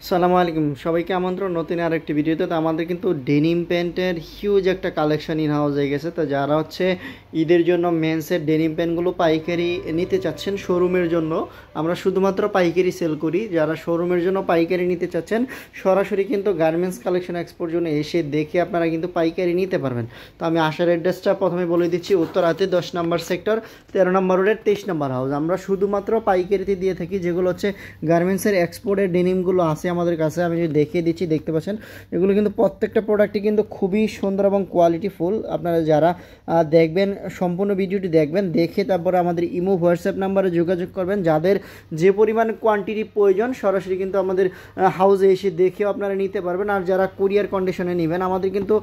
সালামু আলাইকুম সবাইকে আমন্ত্রণ নতুন আরেকটি ভিডিওতে। তো আমাদের কিন্তু ডেনিম প্যান্টের হিউজ একটা কালেকশন ইন হাউস হয়ে গেছে। তো যারা হচ্ছে ঈদের জন্য মেন্সের ডেনিম প্যান্টগুলো পাইকারি নিতে চাচ্ছেন শোরুমের জন্য, আমরা শুধুমাত্র পাইকারি সেল করি। যারা শোরুমের জন্য পাইকারি নিতে চাচ্ছেন সরাসরি কিন্তু গার্মেন্টস কালেকশন এক্সপোর জন্য এসে দেখে আপনারা কিন্তু পাইকারি নিতে পারবেন। তো আমি আসার অ্যাড্রেসটা প্রথমে বলে দিচ্ছি, উত্তরাতে 10 নম্বর সেক্টর 13 নম্বর রোডের 23 নম্বর হাউস। আমরা শুধুমাত্র পাইকারিতে দিয়ে থাকি, যেগুলো হচ্ছে গার্মেন্টসের এক্সপোর্টের ডেনিমগুলো আছে আমাদের কাছে। আমি যদি দেখিয়ে দিচ্ছি, দেখতে পাচ্ছেন এগুলো কিন্তু প্রত্যেকটা প্রোডাক্টই কিন্তু খুবই সুন্দর এবং কোয়ালিটিফুল। আপনারা যারা দেখবেন সম্পূর্ণ ভিডিওটি দেখবেন, দেখে তারপরে আমাদের ইমো হোয়াটসঅ্যাপ নাম্বারে যোগাযোগ করবেন। যাদের যে পরিমাণ কোয়ান্টিটি প্রয়োজন সরাসরি কিন্তু আমাদের হাউসে এসে দেখেও আপনারা নিতে পারবেন। আর যারা কুরিয়ার কন্ডিশনে নেবেন, আমাদের কিন্তু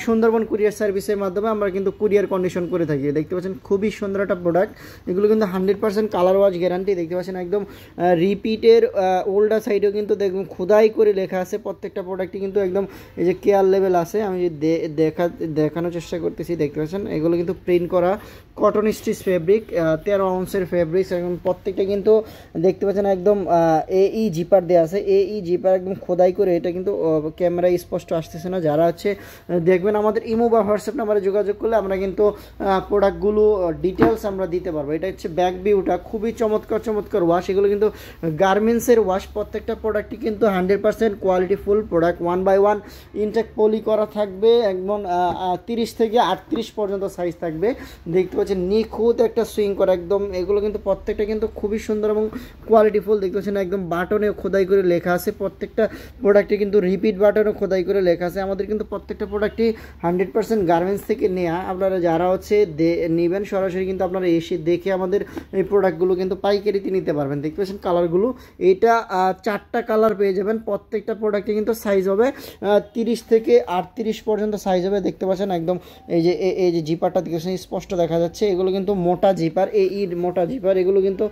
সুন্দরবন কুরিয়ার সার্ভিসের মাধ্যমে আমরা কিন্তু কুরিয়ার কন্ডিশন করে থাকি। দেখতে পাচ্ছেন খুবই সুন্দর একটা প্রোডাক্ট। এগুলো কিন্তু 100% কালার ওয়াশ গ্যারান্টি। দেখতে পাচ্ছেন একদম রিপিটের ওল্ডার সাইডেও কিন্তু দেখবেন খোদাই করে লেখা আছে। প্রত্যেকটা প্রোডাক্টই কিন্তু একদম এই যে কেয়ার লেভেল আছে। আমি যদি দেখানোর চেষ্টা করতেছি, দেখতে পাচ্ছেন এগুলো কিন্তু প্রিন্ট করা কটন স্টিচ ফেব্রিক, 13 আউন্সের ফেব্রিক্স। এবং প্রত্যেকটা কিন্তু দেখতে পাচ্ছেন একদম এই জিপার দেওয়া আছে, এই জিপার একদম খোদাই করে। এটা কিন্তু ক্যামেরায় স্পষ্ট আসতেছে না। যারা হচ্ছে দেখবেন আমাদের ইমো বা হোয়াটসঅ্যাপ নাম্বারে যোগাযোগ করলে আমরা কিন্তু প্রোডাক্টগুলো ডিটেলস আমরা দিতে পারবো। এটা হচ্ছে ব্যাক ভিউটা, খুবই চমৎকার ওয়াশ। এগুলো কিন্তু গার্মেন্টসের ওয়াশ। প্রত্যেকটা প্রোডাক্টই কিন্তু 100% কোয়ালিটিফুল প্রোডাক্ট। 1 বাই 1 ইনটেক পলি করা থাকবে, একদম 30 থেকে 38 পর্যন্ত সাইজ থাকবে। দেখতে পাচ্ছেন নিখুঁত একটা সুইং করা একদম। এগুলো কিন্তু প্রত্যেকটা কিন্তু খুবই সুন্দর এবং কোয়ালিটিফুল। দেখতে পাচ্ছেন একদম বাটনে খোদাই করে লেখা আছে। প্রত্যেকটা প্রোডাক্টে কিন্তু রিপিট বাটনে খোদাই করে লেখা আছে। আমাদের কিন্তু প্রত্যেকটা প্রোডাক্টই 100% গার্মেন্টস থেকে নেওয়া। আপনারা যারা হচ্ছে নেবেন সরাসরি কিন্তু আপনারা এসে দেখে আমাদের এই প্রোডাক্টগুলো কিন্তু পাইকারিতে নিতে পারবেন। দেখতে পাচ্ছেন কালারগুলো, এটা 4টা কালার পেয়ে যাবেন। প্রত্যেকটা প্রোডাক্টে কিন্তু সাইজ হবে 30 থেকে 38 পর্যন্ত সাইজ হবে। দেখতে পাচ্ছেন একদম এই যে জিপারটা দেখতে স্পষ্ট দেখা যাচ্ছে। এগুলো কিন্তু মোটা জিপার, মোটা জিপার। এগুলো কিন্তু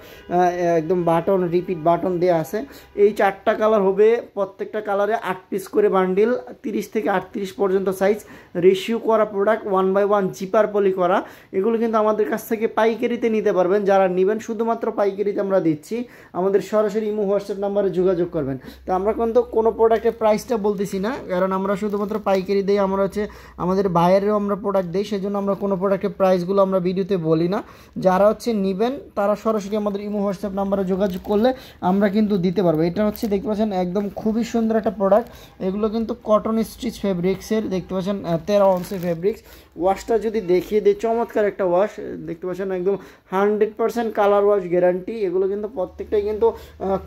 একদম বাটন, রিপিট বাটন দেওয়া আছে। এই 4টা কালার হবে, প্রত্যেকটা কালারে 8 পিস করে বান্ডিল, 30 থেকে 38 পর্যন্ত সাইজ। রেশিও করা প্রোডাক্ট, 1 বাই 1 জিপার পলি করা। এগুলো কিন্তু আমাদের কাছ থেকে পাইকারিতে নিতে পারবেন। যারা নেবেন শুধুমাত্র পাইকারিতে আমরা দিচ্ছি। আমাদের সরাসরি ইমো হোয়াটসঅ্যাপ নাম্বারে যোগাযোগ করবেন। তো আমরা কিন্তু কোনো প্রোডাক্টের প্রাইসটা বলতেছি না, কারণ আমরা শুধুমাত্র পাইকারি দিই। আমরা হচ্ছে আমাদের বাইরেও আমরা প্রোডাক্ট দিই, সেজন্য আমরা কোনো প্রোডাক্টের প্রাইসগুলো আমরা ভিডিওতে বলি না। যারা হচ্ছে নেবেন তারা সরাসরি আমাদের ইমো হোয়াটসঅ্যাপ নাম্বারে যোগাযোগ করলে আমরা কিন্তু দিতে পারবো। এটা হচ্ছে দেখতে পাচ্ছেন একদম খুবই সুন্দর একটা প্রোডাক্ট। এগুলো কিন্তু কটন স্টিচ ফেব্রিক্সের, দেখতে পাচ্ছেন 13 আউন্সের ফেব্রিক্স। ওয়াশটা যদি দেখিয়ে দিই, চমৎকার একটা ওয়াশ। দেখতে পাচ্ছেন একদম 100% কালার ওয়াশ গ্যারান্টি। এগুলো কিন্তু প্রত্যেকটাই কিন্তু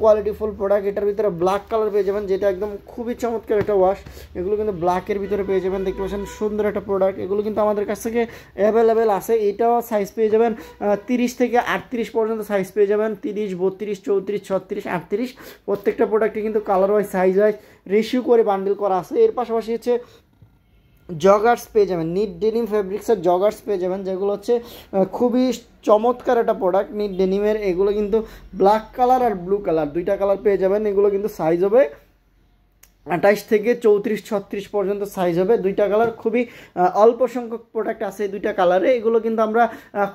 কোয়ালিটিফুল প্রোডাক্ট। এটার ভিতরে ব্ল্যাক কালার পেয়ে যাবেন, যেটা একদম খুবই চমৎকার একটা ওয়াশ। এগুলো কিন্তু ব্ল্যাকের ভিতরে পেয়ে যাবেন। দেখতে পাচ্ছেন সুন্দর একটা প্রোডাক্ট। এগুলো কিন্তু আমাদের কাছ থেকে অ্যাভেলেবেল আছে। এটাও সাইজ পেয়ে যাবেন 30 থেকে 38 পর্যন্ত সাইজ পেয়ে যাবেন। 30, 32, 34, 36, 38 প্রত্যেকটা প্রোডাক্টে কিন্তু colour wise, size wise ratio করে বান্ডিল করা আছে। এর পাশাপাশি হচ্ছে জগার্স পেয়ে যাবেন, নিট ডেনিম ফেব্রিক্সের জগার্স পেয়ে যাবেন, যেগুলো হচ্ছে খুবই চমৎকার একটা প্রোডাক্ট নিট ডেনিমের। এগুলো কিন্তু ব্ল্যাক কালার আর ব্লু কালার, 2টা কালার পেয়ে যাবেন। এগুলো কিন্তু সাইজ হবে 28 থেকে 34, 36 পর্যন্ত সাইজ হবে। 2টা কালার, খুবই অল্প সংখ্যক প্রোডাক্ট আছে এই 2টা কালারে। এগুলো কিন্তু আমরা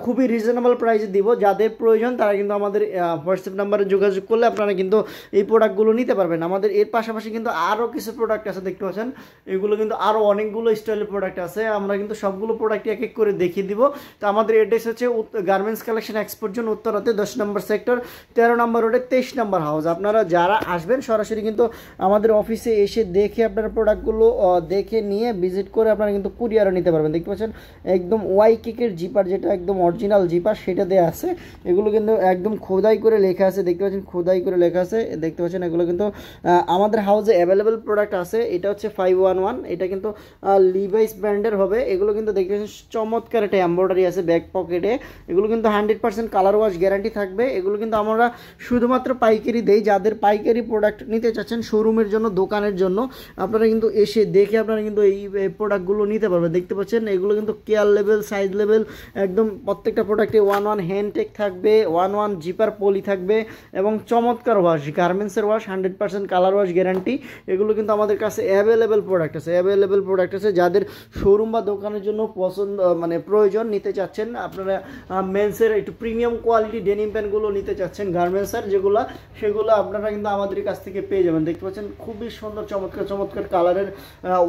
খুবই রিজনেবল প্রাইসে দিব। যাদের প্রয়োজন তারা কিন্তু আমাদের হোয়াটসঅ্যাপ নাম্বারে যোগাযোগ করলে আপনারা কিন্তু এই প্রোডাক্টগুলো নিতে পারবেন। আমাদের এর পাশাপাশি কিন্তু আরও কিছু প্রোডাক্ট আছে, দেখতে পাচ্ছেন এগুলো কিন্তু আরও অনেকগুলো স্টাইলের প্রোডাক্ট আছে। আমরা কিন্তু সবগুলো প্রোডাক্টই এক এক করে দেখিয়ে দিব। তো আমাদের অ্যাড্রেস হচ্ছে গার্মেন্টস কালেকশন এক্সপোর্ট জোন, উত্তরাতে 10 নম্বর সেক্টর 13 নম্বর রোডে 23 নম্বর হাউস। আপনারা যারা আসবেন সরাসরি কিন্তু আমাদের অফিসে এসে দেখে আপনারা প্রোডাক্টগুলো দেখে নিয়ে ভিজিট করে আপনারা কিন্তু কুরিয়ারও নিতে পারবেন। দেখতে পাচ্ছেন একদম ওয়াই কেকের জিপার, যেটা একদম অরিজিনাল জিপার সেটা দেওয়া আছে। এগুলো কিন্তু একদম খোদাই করে লেখা আছে। দেখতে পাচ্ছেন খোদাই করে লেখা আছে। দেখতে পাচ্ছেন এগুলো কিন্তু আমাদের হাউসে অ্যাভেলেবেল প্রোডাক্ট আছে। এটা হচ্ছে 511, এটা কিন্তু লিভাইস ব্র্যান্ডের হবে। এগুলো কিন্তু দেখতে পাচ্ছেন চমৎকার একটা এমব্রয়ডারি আছে ব্যাক পকেটে। এগুলো কিন্তু 100% কালার ওয়াশ গ্যারান্টি থাকবে। এগুলো কিন্তু আমরা শুধুমাত্র পাইকারি দেই। যাদের পাইকারি প্রোডাক্ট নিতে চাচ্ছেন শোরুমের জন্য, দোকানে দোকানের জন্য আপনারা কিন্তু এসে দেখে আপনারা কিন্তু এই প্রোডাক্টগুলো নিতে পারবেন। দেখতে পাচ্ছেন এগুলো কিন্তু কেয়ার লেভেল, সাইজ লেভেল একদম প্রত্যেকটা প্রোডাক্টে 1 হ্যান্ডটেক থাকবে, 1 জিপার পলি থাকবে এবং চমৎকার ওয়াশ, গার্মেন্টসের ওয়াশ, 100% কালার ওয়াশ গ্যারান্টি। এগুলো কিন্তু আমাদের কাছে অ্যাভেলেবেল প্রোডাক্ট আছে। যাদের শোরুম বা দোকানের জন্য পছন্দ মানে প্রয়োজন নিতে চাচ্ছেন, আপনারা মেন্সের একটু প্রিমিয়াম কোয়ালিটি ডেনিম প্যান্টগুলো নিতে চাচ্ছেন গার্মেন্টসের সেগুলো আপনারা কিন্তু আমাদের কাছ থেকে পেয়ে যাবেন। দেখতে পাচ্ছেন খুবই সুন্দর চমৎকার কালারের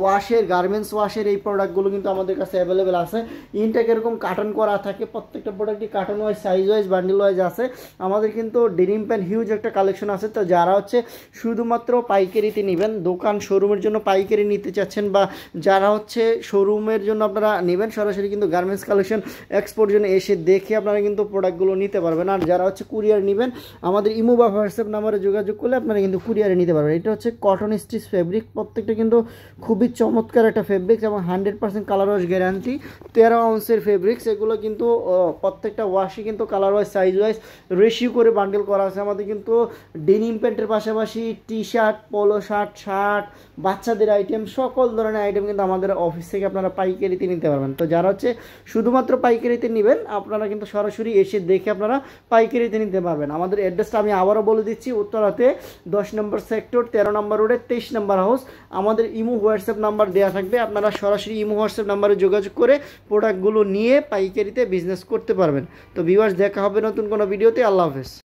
ওয়াশের, গার্মেন্টস ওয়াশের এই প্রোডাক্টগুলো কিন্তু আমাদের কাছে অ্যাভেলেবেল আছে। ইনটেক এরকম কার্টন করা থাকে, প্রত্যেকটা প্রোডাক্টই carton wise, size wise, bundle wise আছে। আমাদের কিন্তু ডেনিম প্যান্ট হিউজ একটা কালেকশন আছে। তো যারা হচ্ছে শুধুমাত্র পাইকারিতে নেবেন, দোকান শোরুমের জন্য পাইকারি নিতে চাচ্ছেন, বা যারা হচ্ছে শোরুমের জন্য আপনারা নেবেন, সরাসরি কিন্তু গার্মেন্টস কালেকশন এক্সপোর্ট জন্য এসে দেখে আপনারা কিন্তু প্রোডাক্টগুলো নিতে পারবেন। আর যারা হচ্ছে কুরিয়ার নেবেন, আমাদের ইমো বা হোয়াটসঅ্যাপ নাম্বারে যোগাযোগ করলে আপনারা কিন্তু কুরিয়ারে নিতে পারবেন। এটা হচ্ছে কটন স্টিচ ফেব্রিক, প্রত্যেকটা কিন্তু খুবই চমৎকার একটা ফেব্রিক্স এবং 100% কালার ওয়াশ গ্যারান্টি। 13 আউন্সের ফেব্রিক্স, এগুলো কিন্তু প্রত্যেকটা ওয়াশই কিন্তু colour wise, size wise ratio করে বান্ডেল করা আছে। আমাদের কিন্তু ডেনিম প্যান্টের পাশাপাশি টি শার্ট, পোলো শার্ট, বাচ্চাদের আইটেম, সকল ধরনের আইটেম কিন্তু আমাদের অফিস থেকে আপনারা পাইকারিতে নিতে পারবেন। তো যারা হচ্ছে শুধুমাত্র পাইকারিতে নেবেন, আপনারা কিন্তু সরাসরি এসে দেখে আপনারা পাইকারিতে নিতে পারবেন। আমাদের অ্যাড্রেসটা আমি আবারও বলে দিচ্ছি, উত্তরাতে 10 নম্বর সেক্টর, 13 নম্বর রোডে 23 নম্বর হাউস। আমাদের ইমো হোয়াটসঅ্যাপ নাম্বার দেওয়া থাকবে, আপনারা সরাসরি ইমো হোয়াটসঅ্যাপ নাম্বারে যোগাযোগ করে প্রোডাক্টগুলো নিয়ে পাইকারিতে বিজনেস করতে পারবেন। তো ভিউয়ার্স, দেখা হবে নতুন কোনো ভিডিওতে। আল্লাহ হাফেজ।